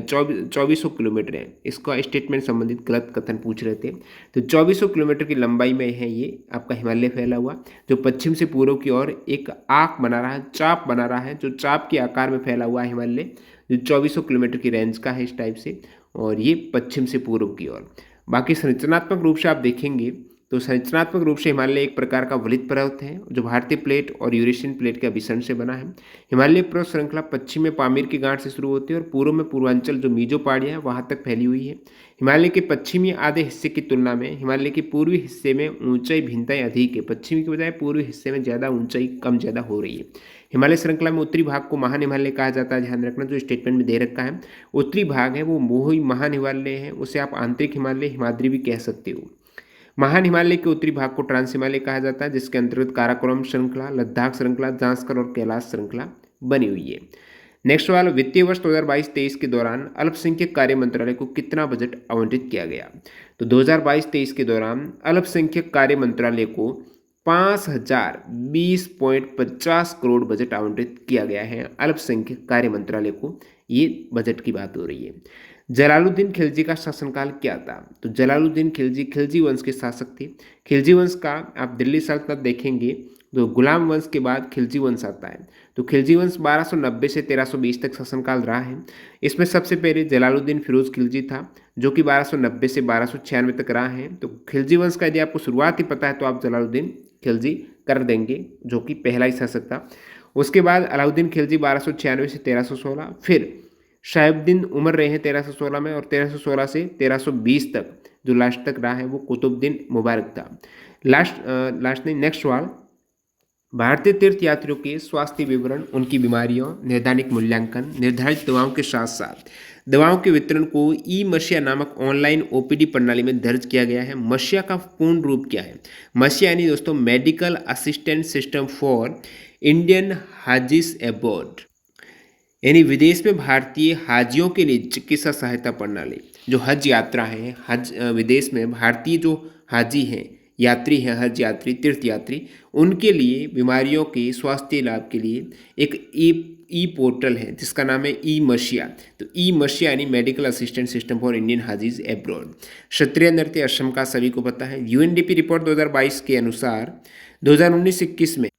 2400 किलोमीटर है, इसका स्टेटमेंट संबंधित गलत कथन पूछ रहे थे। तो 2400 किलोमीटर की लंबाई में है ये आपका हिमालय फैला हुआ, जो पश्चिम से पूर्व की ओर एक आँख बना रहा है, चाप बना रहा है, जो चाप के आकार में फैला हुआ है हिमालय, जो 2400 किलोमीटर की रेंज का है इस टाइप से, और ये पश्चिम से पूर्व की ओर। बाकी संरचनात्मक रूप से आप देखेंगे तो संरचनात्मक रूप से हिमालय एक प्रकार का वलित पर्वत है, जो भारतीय प्लेट और यूरेशियन प्लेट के अभिसरण से बना है। हिमालय पर्वत श्रृंखला पश्चिम में पामीर की गांठ से शुरू होती है और पूर्व में पूर्वांचल जो मीजो पहाड़ियां है वहां तक फैली हुई है। हिमालय के पश्चिमी आधे हिस्से की तुलना में हिमालय के पूर्वी हिस्से में ऊंचाई भिन्नताएं अधिक है, पश्चिमी की बजाय पूर्वी हिस्से में ज़्यादा ऊंचाई कम ज़्यादा हो रही है। हिमालय श्रृंखला में उत्तरी भाग को महान हिमालय कहा जाता है, ध्यान रखना, जो स्टेटमेंट में दे रखा है। उत्तरी भाग है वो वही महान हिमालय है, उसे आप आंतरिक हिमालय, हिमाद्री भी कह सकते हो। महान हिमालय के उत्तरी भाग को ट्रांस हिमालय कहा जाता है, जिसके अंतर्गत काराकोरम श्रृंखला, लद्दाख श्रृंखला, जांस्कर और कैलाश श्रृंखला बनी हुई है। नेक्स्ट सवाल, वित्तीय वर्ष 2022-23 के दौरान अल्पसंख्यक कार्य मंत्रालय को कितना बजट आवंटित किया गया? तो 2022-23 के दौरान अल्पसंख्यक कार्य मंत्रालय को 5020.50 करोड़ बजट आवंटित किया गया है। अल्पसंख्यक कार्य मंत्रालय को ये बजट की बात हो रही है। जलालुद्दीन खिलजी का शासनकाल क्या था? तो जलालुद्दीन खिलजी खिलजी वंश के शासक थे। खिलजी वंश का आप दिल्ली सल्तनत देखेंगे तो गुलाम वंश के बाद खिलजी वंश आता है। तो खिलजी वंश 1290 से 1320 तक शासनकाल रहा है। इसमें सबसे पहले जलालुद्दीन फिरोज खिलजी था, जो कि 1290 से 1296 तक रहा है। तो खिलजी वंश का यदि आपको शुरुआत ही पता है तो आप जलालुद्दीन खिलजी कर देंगे, जो कि पहला ही शासक था। उसके बाद अलाउद्दीन खिलजी 1296 से 1316, फिर शाहबुद्दीन उमर रहे हैं 1316 में, और 1316 से 1320 तक जो लास्ट तक रहा है वो कुतुबुद्दीन मुबारक था। लास्ट नहीं, नेक्स्ट सवाल, भारतीय तीर्थ यात्रियों के स्वास्थ्य विवरण, उनकी बीमारियों, निर्धारित मूल्यांकन, निर्धारित दवाओं के साथ साथ दवाओं के वितरण को ई मसिया नामक ऑनलाइन ओपीडी प्रणाली में दर्ज किया गया है। मसिया का पूर्ण रूप क्या है? मसिया यानी दोस्तों medical assistant system for Indian hajis abroad, यानी विदेश में भारतीय हाजियों के लिए चिकित्सा सहायता प्रणाली। जो हज यात्रा है, हज विदेश में भारतीय जो हाजी हैं, यात्री हैं, हज यात्री, तीर्थ यात्री, उनके लिए बीमारियों के स्वास्थ्य लाभ के लिए एक ई पोर्टल है जिसका नाम है ई मसिया। तो ई मसिया यानी medical assistant system for Indian hajis abroad. क्षत्रिय नृत्य असम का सभी को पता है। यूएनडीपी रिपोर्ट 2022 के अनुसार 2019-21 में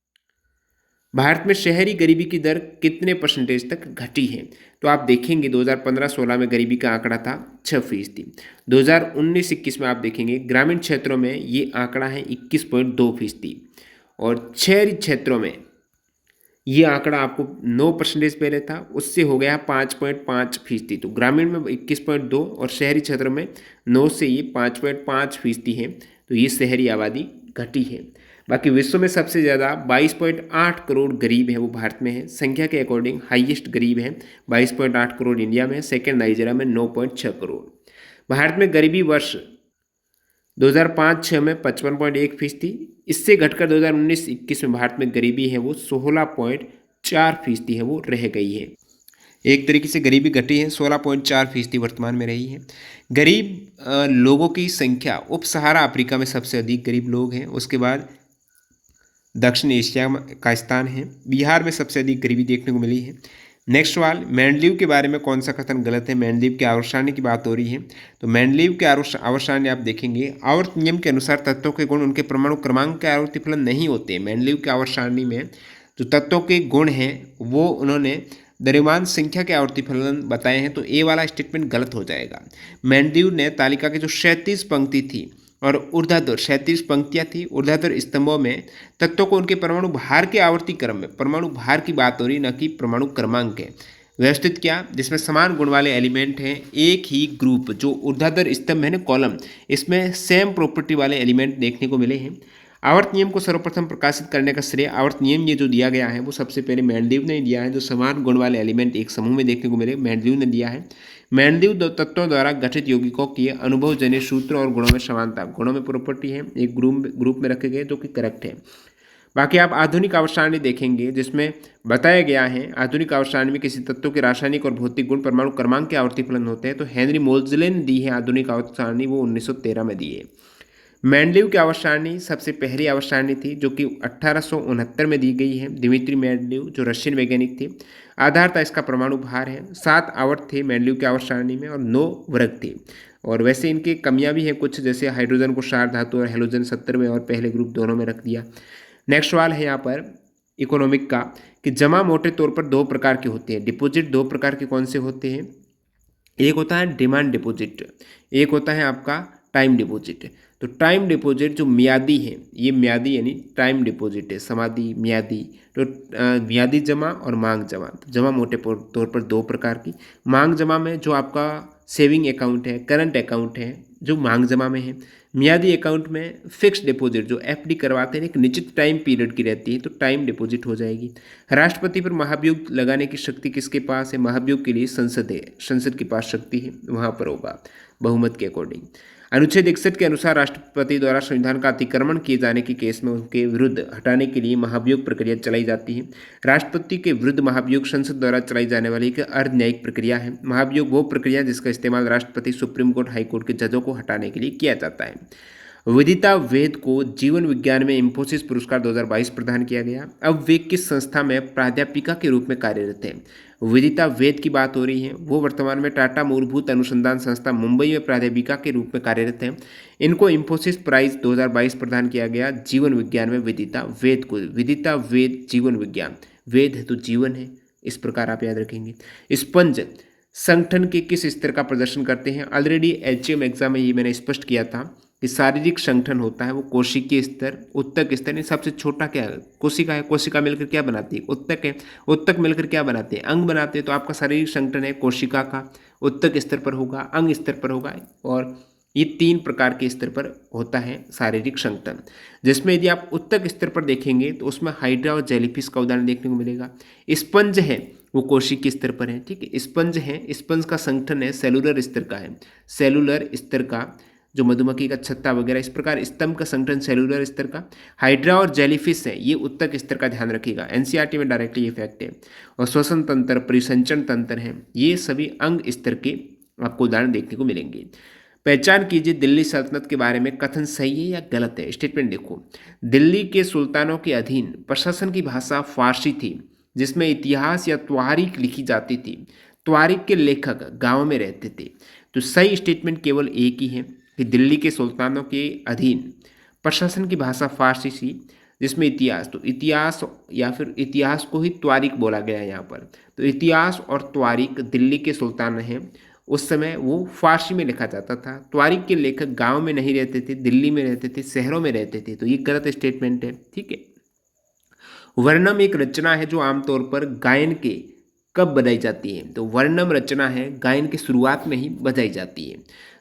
भारत में शहरी गरीबी की दर कितने परसेंटेज तक घटी है? तो आप देखेंगे 2015-16 में गरीबी का आंकड़ा था 6%। 2019-21 में आप देखेंगे ग्रामीण क्षेत्रों में ये आंकड़ा है 21.2%, और शहरी क्षेत्रों में ये आंकड़ा आपको 9% पहले था, उससे हो गया 5.5%। तो ग्रामीण में 21.2 और शहरी क्षेत्रों में 9 से ये 5.5% है। तो ये शहरी आबादी घटी है। बाकी विश्व में सबसे ज़्यादा 22.8 करोड़ गरीब है, वो भारत में है। संख्या के अकॉर्डिंग हाईएस्ट गरीब है 22.8 करोड़ इंडिया में, सेकेंड नाइजीरिया में 9.6 करोड़। भारत में गरीबी वर्ष 2005-06 में 55.1%, इससे घटकर 2019-21 में भारत में गरीबी है वो 16.4% है, वो रह गई है। एक तरीके से गरीबी घटी है, 16.4% वर्तमान में रही है। गरीब लोगों की संख्या उप सहारा अफ्रीका में सबसे अधिक गरीब लोग हैं, उसके बाद दक्षिण एशिया का स्थान है। बिहार में सबसे अधिक गरीबी देखने को मिली है। नेक्स्ट सवाल, मेंडलीव के बारे में कौन सा कथन गलत है? मेंडलीव के आवर्त सारणी की बात हो रही है। तो मेंडलीव के आवर्त सारणी आप देखेंगे, आवर्त नियम के अनुसार तत्वों के गुण उनके परमाणु क्रमांक के आवर्ती फलन नहीं होते। मेंडलीव के आवर्त सारणी में जो तत्वों के गुण हैं वो उन्होंने द्रव्यमान संख्या के आवर्ती फलन बताए हैं, तो ए वाला स्टेटमेंट गलत हो जाएगा। मेंडलीव ने तालिका की जो 37 पंक्ति थी और ऊर्ध्वाधर 37 पंक्तियाँ थी, ऊर्ध्वाधर स्तंभों में तत्वों को उनके परमाणु भार के आवर्ती क्रम में, परमाणु भार की बात हो रही, न कि परमाणु क्रमांक है, व्यवस्थित किया, जिसमें समान गुण वाले एलिमेंट हैं। एक ही ग्रुप जो ऊर्ध्वाधर स्तंभ है ना, कॉलम, इसमें सेम प्रॉपर्टी वाले एलिमेंट देखने को मिले हैं। आवर्त नियम को सर्वप्रथम प्रकाशित करने का श्रेय, आवर्त नियम ये जो दिया गया है वो सबसे पहले मेंडलीव ने दिया है। जो समान गुण वाले एलिमेंट एक समूह में देखने को मिले, मेंडलीव ने दिया है। मेंडलीव दो तत्वों द्वारा गठित यौगिकों की अनुभवजन्य सूत्र और गुणों में समानता, गुणों में प्रॉपर्टी है, एक ग्रुप में रखे गए जो कि करेक्ट है। बाकी आप आधुनिक आवर्त सारणी देखेंगे जिसमें बताया गया है आधुनिक आवर्त सारणी में किसी तत्व के रासायनिक और भौतिक गुण परमाणु क्रमांक के आवर्ती फलन होते हैं, तो हेनरी मोल्जले ने दी है आधुनिक आवर्त सारणी, वो 1913 में दी है। मेंडलीव की आवर्त सारणी सबसे पहली आवर्त सारणी थी जो कि 1869 में दी गई है। दिमित्री मेंडलीव जो रशियन वैज्ञानिक थे। आधार था इसका परमाणु भार है। 7 आवर्त थे मेंडलीव की आवर्त सारणी में और 9 वर्ग थे। और वैसे इनकी कमियां भी हैं कुछ, जैसे हाइड्रोजन को क्षार धातु और हेलोजन 70 में और पहले ग्रुप दोनों में रख दिया। नेक्स्ट सवाल है यहाँ पर इकोनॉमिक का कि जमा मोटे तौर पर 2 प्रकार के होते हैं। डिपॉजिट 2 प्रकार के कौन से होते हैं? एक होता है डिमांड डिपॉजिट, एक होता है आपका टाइम डिपॉजिट। तो टाइम डिपॉजिट जो म्यादी है, ये म्यादी यानी टाइम डिपॉजिट है, समाधि म्यादी। तो म्यादी जमा और मांग जमा। तो जमा मोटे तौर पर 2 प्रकार की। मांग जमा में जो आपका सेविंग अकाउंट है, करंट अकाउंट है, जो मांग जमा में है। म्यादी अकाउंट में फिक्स्ड डिपॉजिट जो एफडी करवाते हैं एक निश्चित टाइम पीरियड की रहती है, तो टाइम डिपॉजिट हो जाएगी। राष्ट्रपति पर महाभियोग लगाने की शक्ति किसके पास है? महाभियोग के लिए संसद है, संसद के पास शक्ति है, वहां पर होगा बहुमत के अकॉर्डिंग। अनुच्छेद 61 के अनुसार राष्ट्रपति द्वारा संविधान का अतिक्रमण किए जाने के केस में उनके विरुद्ध हटाने के लिए महाभियोग प्रक्रिया चलाई जाती है। राष्ट्रपति के विरुद्ध महाभियोग संसद द्वारा चलाई जाने वाली एक अर्ध न्यायिक प्रक्रिया है। महाभियोग वो प्रक्रिया जिसका इस्तेमाल राष्ट्रपति, सुप्रीम कोर्ट, हाई कोर्ट के जजों को हटाने के लिए किया जाता है। विदिता वेद को जीवन विज्ञान में इंफोसिस पुरस्कार 2022 प्रदान किया गया। अब वे किस संस्था में प्राध्यापिका के रूप में कार्यरत हैं? विदिता वेद की बात हो रही है, वो वर्तमान में टाटा मूलभूत अनुसंधान संस्था मुंबई में प्राध्यापिका के रूप में कार्यरत हैं। इनको इंफोसिस प्राइज 2022 प्रदान किया गया जीवन विज्ञान में विदिता वेद को। विदिता वेद जीवन विज्ञान, वेद है तो जीवन है, इस प्रकार आप याद रखेंगे। स्पंज संगठन के किस स्तर का प्रदर्शन करते हैं? ऑलरेडी एचएम एग्जाम में ये मैंने स्पष्ट किया था कि शारीरिक संगठन होता है वो कोशिकीय स्तर, उत्तक स्तर। नहीं, सबसे छोटा क्या है? कोशिका है। कोशिका मिलकर क्या बनाती है? उत्तक है। उत्तक मिलकर क्या बनाते हैं? अंग बनाते हैं। तो आपका शारीरिक संगठन है कोशिका का, उत्तक स्तर पर होगा, अंग स्तर पर होगा, और ये 3 प्रकार के स्तर पर होता है शारीरिक संगठन। जिसमें यदि आप उत्तक स्तर पर देखेंगे तो उसमें हाइड्रा और जेलीफिश का उदाहरण देखने को मिलेगा। स्पंज है वो कोशिकीय स्तर पर है, ठीक है। स्पंज है, स्पंज का संगठन है सेलुलर स्तर का है, सेलुलर स्तर का, जो मधुमक्खी का छत्ता वगैरह, इस प्रकार स्तंभ का संगठन सेलुलर स्तर का। हाइड्रा और जेलीफिश है ये उत्तक स्तर का, ध्यान रखिएगा, एनसीईआरटी में डायरेक्टली ये फैक्ट है। और श्वसन तंत्र, परिसंचरण तंत्र है, ये सभी अंग स्तर के आपको उदाहरण देखने को मिलेंगे। पहचान कीजिए दिल्ली सल्तनत के बारे में कथन सही है या गलत है। स्टेटमेंट देखो, दिल्ली के सुल्तानों के अधीन प्रशासन की भाषा फारसी थी जिसमें इतिहास या त्वारीख लिखी जाती थी। त्वारीख के लेखक गांव में रहते थे। तो सही स्टेटमेंट केवल एक ही है कि दिल्ली के सुल्तानों के अधीन प्रशासन की भाषा फारसी थी जिसमें इतिहास, तो इतिहास या फिर इतिहास को ही त्वारीख बोला गया है यहाँ पर। तो इतिहास और त्वारीख दिल्ली के सुल्तान हैं, उस समय वो फारसी में लिखा जाता था। त्वारीख के लेखक गांव में नहीं रहते थे, दिल्ली में रहते थे, शहरों में रहते थे। तो ये गलत स्टेटमेंट है, ठीक है। वर्णम एक रचना है जो आमतौर पर गायन के कब बजाई जाती है? तो वर्णम रचना है गायन की शुरुआत में ही बजाई जाती है।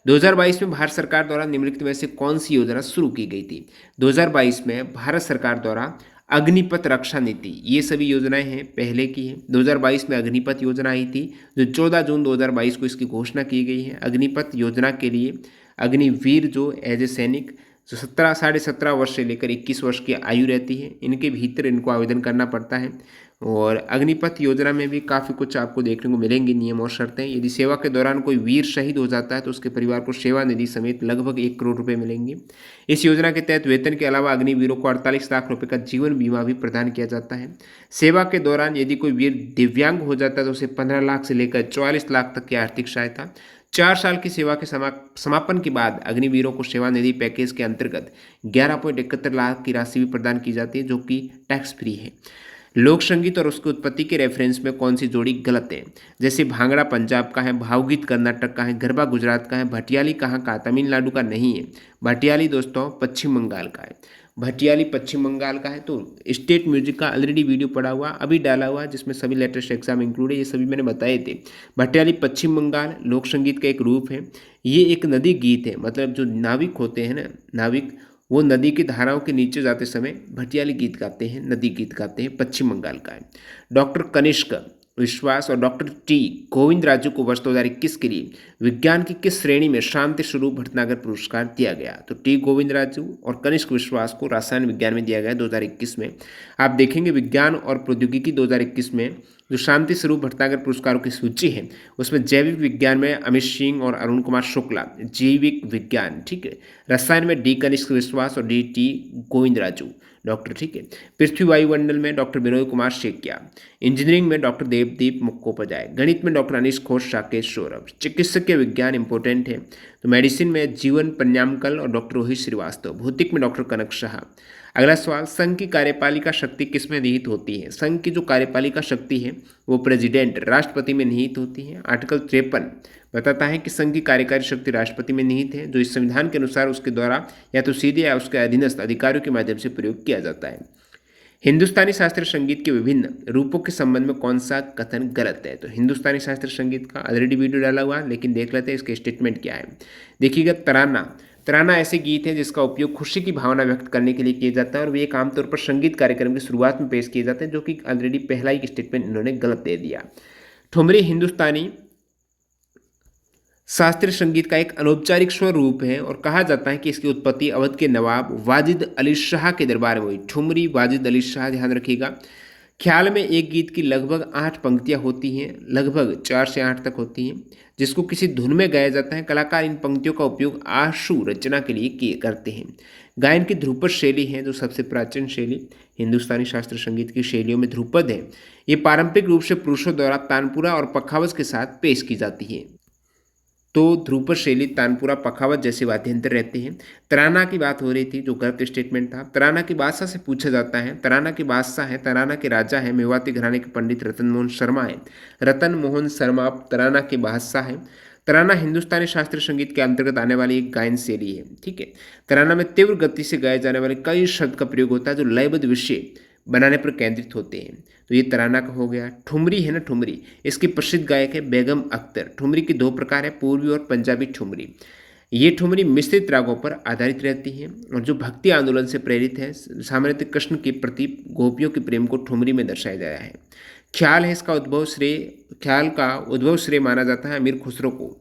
2022 में भारत सरकार द्वारा निम्नलिखित में से कौन सी योजना शुरू की गई थी? 2022 में भारत सरकार द्वारा अग्निपथ रक्षा नीति, ये सभी योजनाएं हैं पहले की है। 2022 में अग्निपथ योजना आई थी जो 14 जून 2022 को इसकी घोषणा की गई है। अग्निपथ योजना के लिए अग्निवीर जो एज ए सैनिक जो 17.5 वर्ष से लेकर 21 वर्ष की आयु रहती है, इनके भीतर इनको आवेदन करना पड़ता है। और अग्निपथ योजना में भी काफ़ी कुछ आपको देखने को मिलेंगे नियम और शर्तें। यदि सेवा के दौरान कोई वीर शहीद हो जाता है तो उसके परिवार को सेवा निधि समेत लगभग 1 करोड़ रुपए मिलेंगे। इस योजना के तहत वेतन के अलावा अग्निवीरों को 48 लाख रुपए का जीवन बीमा भी प्रदान किया जाता है। सेवा के दौरान यदि कोई वीर दिव्यांग हो जाता है तो उसे 15 लाख से लेकर 44 लाख तक की आर्थिक सहायता। 4 साल की सेवा के समापन के बाद अग्निवीरों को सेवा निधि पैकेज के अंतर्गत 11.71 लाख की राशि भी प्रदान की जाती है जो कि टैक्स फ्री है। लोक संगीत और उसकी उत्पत्ति के रेफरेंस में कौन सी जोड़ी गलत है? जैसे भांगड़ा पंजाब का है, भावगीत कर्नाटक का है, गरबा गुजरात का है, भटियाली कहाँ का? तमिलनाडु का नहीं है। भटियाली दोस्तों पश्चिम बंगाल का है। भटियाली पश्चिम बंगाल का है। तो स्टेट म्यूजिक का ऑलरेडी वीडियो पड़ा हुआ, अभी डाला हुआ, जिसमें सभी लेटेस्ट एग्जाम इंक्लूड है, ये सभी मैंने बताए थे। भटियाली पश्चिम बंगाल लोक संगीत का एक रूप है। ये एक नदी गीत है, मतलब जो नाविक होते हैं ना, नाविक, वो नदी की धाराओं के नीचे जाते समय भटियाली गीत गाते हैं, नदी गीत गाते हैं, पश्चिम बंगाल का है। डॉक्टर कनिष्क विश्वास और डॉक्टर टी गोविंदराजू को वर्ष 2021 के लिए विज्ञान की किस श्रेणी में शांति स्वरूप भटनागर पुरस्कार दिया गया? तो टी गोविंदराजू और कनिष्क विश्वास को रसायन विज्ञान में दिया गया 2021 में। आप देखेंगे विज्ञान और प्रौद्योगिकी 2021 में जो शांति स्वरूप भटनागर पुरस्कारों की सूची है उसमें जैविक विज्ञान में अमित सिंह और अरुण कुमार शुक्ला, जैविक विज्ञान, ठीक है, रसायन में डी कनिष्क विश्वास और डी टी गोविंदराजू डॉक्टर, ठीक है, पृथ्वी वायुमंडल में डॉक्टर विनोद कुमार शेकिया, इंजीनियरिंग में डॉक्टर देवदीप मुखोपाध्याय, गणित में डॉक्टर अनिश घोष, राकेश सौरभ, चिकित्सकीय विज्ञान इंपॉर्टेंट है तो मेडिसिन में जीवन पन्यामकल और डॉक्टर रोहित श्रीवास्तव, भौतिक में डॉक्टर कनक शाह। अगला सवाल, संघ की कार्यपालिका शक्ति किसमें निहित होती है? संघ की जो कार्यपालिका शक्ति है वो प्रेसिडेंट राष्ट्रपति में निहित होती है। आर्टिकल 53 बताता है कि संघ की कार्यकारी शक्ति राष्ट्रपति में निहित है, जो इस संविधान के अनुसार उसके द्वारा या तो सीधे या उसके अधीनस्थ अधिकारियों के माध्यम से प्रयोग किया जाता है। हिंदुस्तानी शास्त्रीय संगीत के विभिन्न रूपों के संबंध में कौन सा कथन गलत है? तो हिंदुस्तानी शास्त्रीय संगीत का ऑलरेडी वीडियो डाला हुआ है, लेकिन देख लेते हैं इसके स्टेटमेंट क्या है। देखिएगा, तराना ऐसे गीत है जिसका उपयोग खुशी की भावना व्यक्त करने के लिए किया जाता है और वे एक आमतौर पर संगीत कार्यक्रम की शुरुआत में पेश किए जाते हैं, जो कि ऑलरेडी पहला ही स्टेटमेंट इन्होंने गलत दे दिया। ठुमरी हिंदुस्तानी शास्त्रीय संगीत का एक अनौपचारिक स्वरूप है और कहा जाता है कि इसकी उत्पत्ति अवध के नवाब वाजिद अली शाह के दरबार में हुई। ठुमरी वाजिद अली शाह, ध्यान रखिएगा। ख्याल में एक गीत की लगभग 8 पंक्तियां होती हैं, लगभग 4 से 8 तक होती हैं, जिसको किसी धुन में गाया जाता है। कलाकार इन पंक्तियों का उपयोग आशु रचना के लिए करते हैं। गायन की ध्रुपद शैली है जो सबसे प्राचीन शैली हिंदुस्तानी शास्त्रीय संगीत की शैलियों में ध्रुपद है। ये पारंपरिक रूप से पुरुषों द्वारा तानपुरा और पखावज के साथ पेश की जाती है। तो ध्रुपद शैली, तानपुरा, पखावज जैसे वाद्यंत्र रहते हैं। तराना की बात हो रही थी जो गलत स्टेटमेंट था। तराना की बादशाह से पूछा जाता है। तराना के बादशाह है, तराना के राजा है, मेवाती घराने के पंडित रतन मोहन शर्मा है। रतन मोहन शर्मा अब तराना के बादशाह है। तराना हिंदुस्तानी शास्त्रीय संगीत के अंतर्गत आने वाली एक गायन शैली है, ठीक है। तराना में तीव्र गति से गाए जाने वाले कई शब्द का प्रयोग होता है जो लयबद्ध विषय बनाने पर केंद्रित होते हैं। तो ये तराना का हो गया। ठुमरी है ना, ठुमरी, इसकी प्रसिद्ध गायक है बेगम अख्तर। ठुमरी के 2 प्रकार है, पूर्वी और पंजाबी ठुमरी। ये ठुमरी मिश्रित रागों पर आधारित रहती है और जो भक्ति आंदोलन से प्रेरित है। सामान्यतः कृष्ण के प्रति गोपियों के प्रेम को ठुमरी में दर्शाया गया है। ख्याल है, इसका ख्याल का उद्भव श्रेय माना जाता है अमीर खुसरो को,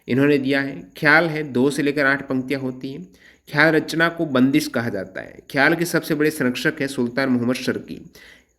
इन्होंने दिया है। ख्याल है 2 से लेकर 8 पंक्तियां होती हैं। ख्याल रचना को बंदिश कहा जाता है। ख्याल के सबसे बड़े संरक्षक है सुल्तान मोहम्मद शर्की।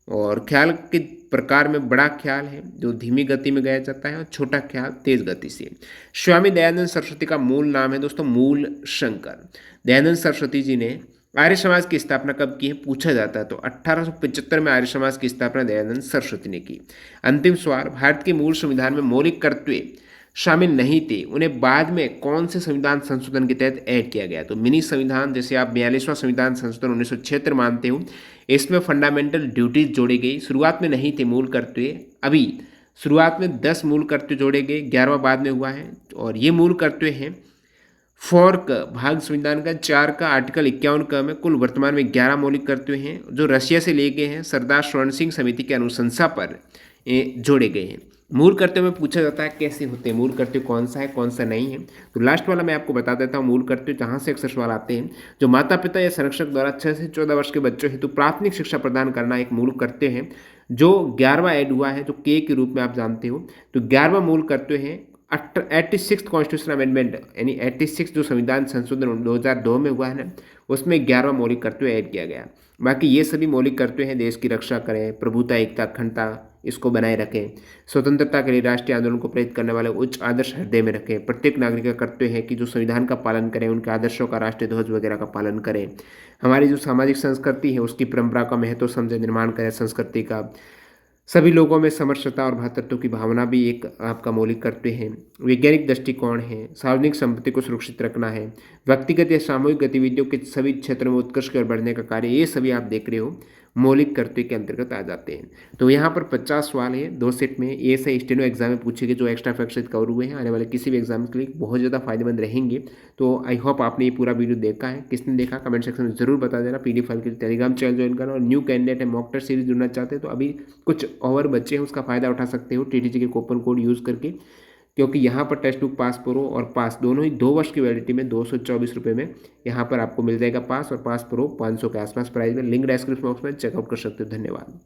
और ख्याल के प्रकार में बड़ा ख्याल है जो धीमी गति में गाया जाता है और छोटा ख्याल तेज गति से। स्वामी दयानंद सरस्वती का मूल नाम है दोस्तों मूल शंकर। दयानंद सरस्वती जी ने आर्य समाज की स्थापना कब की है पूछा जाता है, तो 1875 में आर्य समाज की स्थापना दयानंद सरस्वती ने की। अंतिम सवाल, भारत के मूल संविधान में मौलिक कर्तव्य शामिल नहीं थे, उन्हें बाद में कौन से संविधान संशोधन के तहत ऐड किया गया? तो मिनी संविधान, जैसे आप 42वां संविधान संशोधन 1976 मानते हो, इसमें फंडामेंटल ड्यूटीज जोड़ी गई। शुरुआत में नहीं थे मूल कर्तव्य, अभी शुरुआत में 10 मूल कर्तव्य जोड़े गए, 11वां बाद में हुआ है। और ये मूल कर्तव्य हैं 4 का भाग संविधान का 4 का आर्टिकल 51 का में कुल वर्तमान में 11 मौलिक कर्तव्य हैं जो रशिया से लिए गए हैं, सरदार स्वर्ण सिंह समिति की अनुशंसा पर जोड़े गए हैं। मूल कर्तव्य में पूछा जाता है कैसे होते हैं, मूल कर्तव्य कौन सा है कौन सा नहीं है। तो लास्ट वाला मैं आपको बता देता हूँ। मूल कर्तव्य जहाँ से अक्सर सवाल आते हैं, जो माता पिता या संरक्षक द्वारा 6 से 14 वर्ष के बच्चों हेतु प्राथमिक शिक्षा प्रदान करना एक मूल कर्तव्य है, जो 11वां ऐड हुआ है, जो के रूप में आप जानते हो। तो 11वां मूल कर्तव्य है 86 कॉन्स्टिट्यूशन अमेंडमेंट, यानी 86 जो संविधान संशोधन 2002 में हुआ है ना, उसमें 11वां मौलिक कर्तव्य ऐड किया गया। बाकी ये सभी मौलिक कर्तव्य हैं, देश की रक्षा करें, प्रभुता, एकता, अखंडता इसको बनाए रखें, स्वतंत्रता के लिए राष्ट्रीय आंदोलन को प्रेरित करने वाले उच्च आदर्श हृदय में रखें। प्रत्येक नागरिक का कर्तव्य है कि जो संविधान का पालन करें, उनके आदर्शों का, राष्ट्रीय ध्वज वगैरह का पालन करें। हमारी जो सामाजिक संस्कृति है उसकी परंपरा का महत्व समझे, निर्माण करें संस्कृति का। सभी लोगों में समरसता और भ्रातृत्व की भावना भी एक आपका मौलिक कर्तव्य है। वैज्ञानिक दृष्टिकोण है, सार्वजनिक संपत्ति को सुरक्षित रखना है, व्यक्तिगत या सामूहिक गतिविधियों के सभी क्षेत्रों में उत्कृष्ट कर बढ़ने का कार्य, ये सभी आप देख रहे हो मौलिक कर्तव्य के अंतर्गत आ जाते हैं। तो यहाँ पर 50 सवाल है 2 सेट में, ये सही स्टेनो एग्जाम में पूछे गए जो एक्स्ट्रा फैक्ट से कवर हुए हैं, आने वाले किसी भी एग्जाम के लिए बहुत ज़्यादा फायदेमंद रहेंगे। तो आई होप आपने ये पूरा वीडियो देखा है। किसने देखा कमेंट सेक्शन में जरूर बता देना। पीडीएफ फाइल के लिए टेलीग्राम चैनल ज्वाइन करना, और न्यू कैंडिडेट है मॉक टेस्ट सीरीज जुड़ना चाहते हैं तो अभी कुछ और बच्चे हैं उसका फायदा उठा सकते हो टीटीजी के कूपन कोड यूज़ करके, क्योंकि यहाँ पर टेक्स्ट बुक पास प्रो और पास दोनों ही 2 वर्ष की वैलिडिटी में 224 रुपये में यहाँ पर आपको मिल जाएगा पास, और पास प्रो 500 के आसपास प्राइस में। लिंक डिस्क्रिप्शन बॉक्स में चेकआउट कर सकते हो। धन्यवाद।